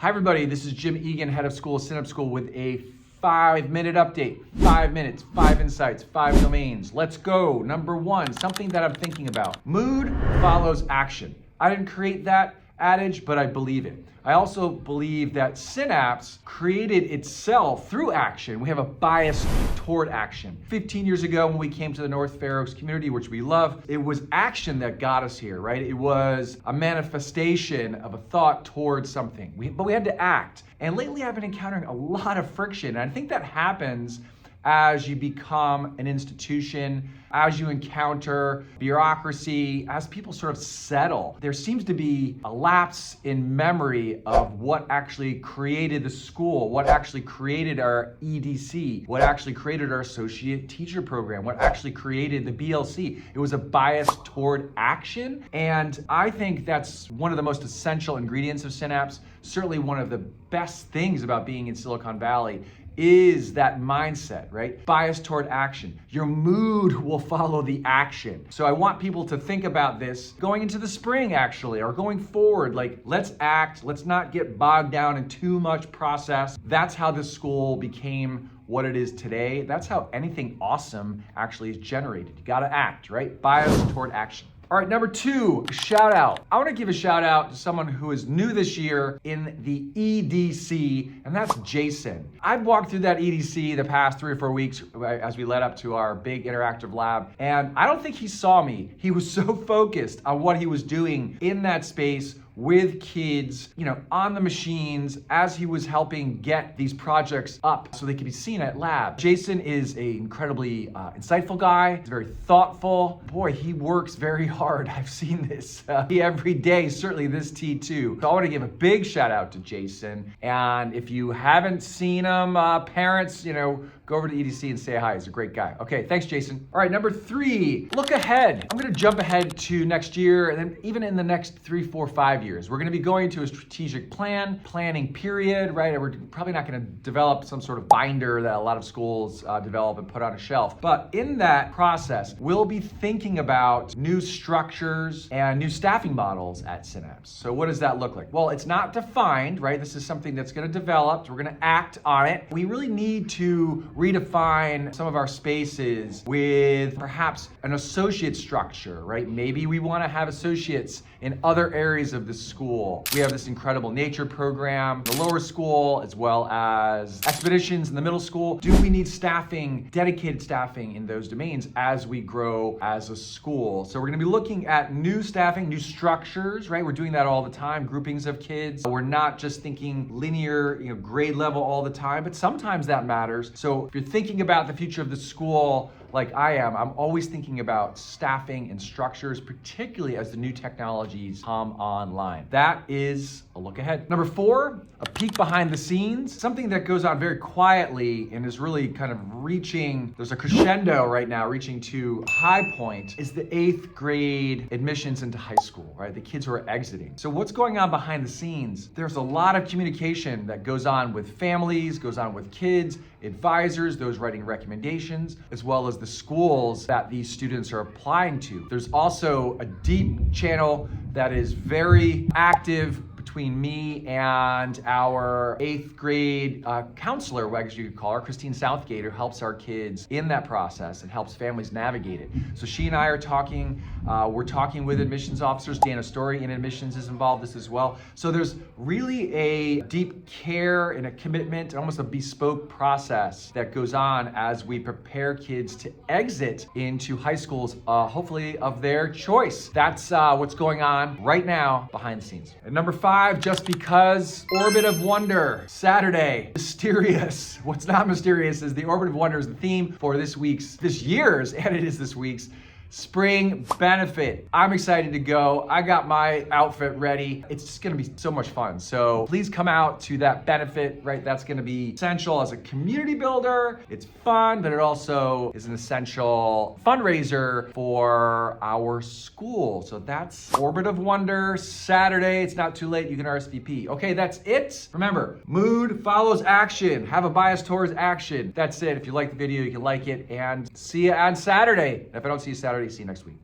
Hi everybody, this is Jim Egan, head of school, Synapse School, with a 5-minute update. 5 minutes, 5 insights, 5 domains. Let's go. Number 1, something that I'm thinking about. Mood follows action. I didn't create that adage, but I believe it. I also believe that Synapse created itself through action. We have a bias toward action. 15 years ago when we came to the North Fair Oaks community, which we love, it was action that got us here, right? It was a manifestation of a thought towards something, but we had to act. And lately I've been encountering a lot of friction. And I think that happens as you become an institution, as you encounter bureaucracy, as people sort of settle. There seems to be a lapse in memory of what actually created the school, what actually created our EDC, what actually created our associate teacher program, what actually created the BLC. It was a bias toward action. And I think that's one of the most essential ingredients of Synapse. Certainly one of the best things about being in Silicon Valley is that mindset, right? Bias toward action. Your mood will follow the action. So I want people to think about this going into the spring, actually, or going forward. Like, let's act, let's not get bogged down in too much process. That's how this school became what it is today. That's how anything awesome actually is generated. You gotta act, right? Bias toward action. All right, number 2, shout out. I want to give a shout out to someone who is new this year in the EDC, and that's Jason. I've walked through that EDC the past 3 or 4 weeks as we led up to our big interactive lab, and I don't think he saw me. He was so focused on what he was doing in that space with kids, on the machines as he was helping get these projects up so they could be seen at lab. Jason is an incredibly insightful guy. He's very thoughtful. Boy, he works very hard. I've seen this every day, certainly this T2. So I want to give a big shout out to Jason. And if you haven't seen him, parents, go over to EDC and say hi. He's a great guy. Okay, thanks, Jason. All right, number 3, look ahead. I'm gonna jump ahead to next year, and then even in the next 3, 4, 5 years. We're gonna be going to a strategic planning period, right? And we're probably not gonna develop some sort of binder that a lot of schools develop and put on a shelf. But in that process, we'll be thinking about new structures and new staffing models at Synapse. So what does that look like? Well, it's not defined, right? This is something that's gonna develop. So we're gonna act on it. We really need to redefine some of our spaces with perhaps an associate structure, right? Maybe we want to have associates in other areas of the school. We have this incredible nature program, the lower school, as well as expeditions in the middle school. Do we need staffing, dedicated staffing in those domains as we grow as a school? So we're going to be looking at new staffing, new structures, right? We're doing that all the time, groupings of kids. We're not just thinking linear, grade level all the time, but sometimes that matters. So if you're thinking about the future of the school like I am, I'm always thinking about staffing and structures, particularly as the new technologies come online. That is a look ahead. Number 4, a peek behind the scenes. Something that goes on very quietly and is really kind of there's a crescendo right now, reaching to a high point, is the 8th grade admissions into high school, right? The kids who are exiting. So what's going on behind the scenes? There's a lot of communication that goes on with families, goes on with kids, advisors, those writing recommendations, as well as the schools that these students are applying to. There's also a deep channel that is very active between me and our 8th grade counselor, I guess you could call her, Christine Southgate, who helps our kids in that process and helps families navigate it. So she and I are talking, we're talking with admissions officers. Dana Story in admissions is involved in this as well. So there's really a deep care and a commitment, almost a bespoke process that goes on as we prepare kids to exit into high schools, hopefully of their choice. That's what's going on right now behind the scenes. And number 5, just because, Orbit of Wonder, Saturday, mysterious. What's not mysterious is the Orbit of Wonder is the theme for this year's, and it is this week's spring benefit. I'm excited to go. I got my outfit ready. It's just gonna be so much fun. So please come out to that benefit, right? That's gonna be essential as a community builder. It's fun, but it also is an essential fundraiser for our school. So that's Orbit of Wonder, Saturday. It's not too late, you can RSVP. Okay, that's it. Remember, mood follows action. Have a bias towards action. That's it. If you like the video, you can like it, and see you on Saturday. If I don't see you Saturday, see you next week.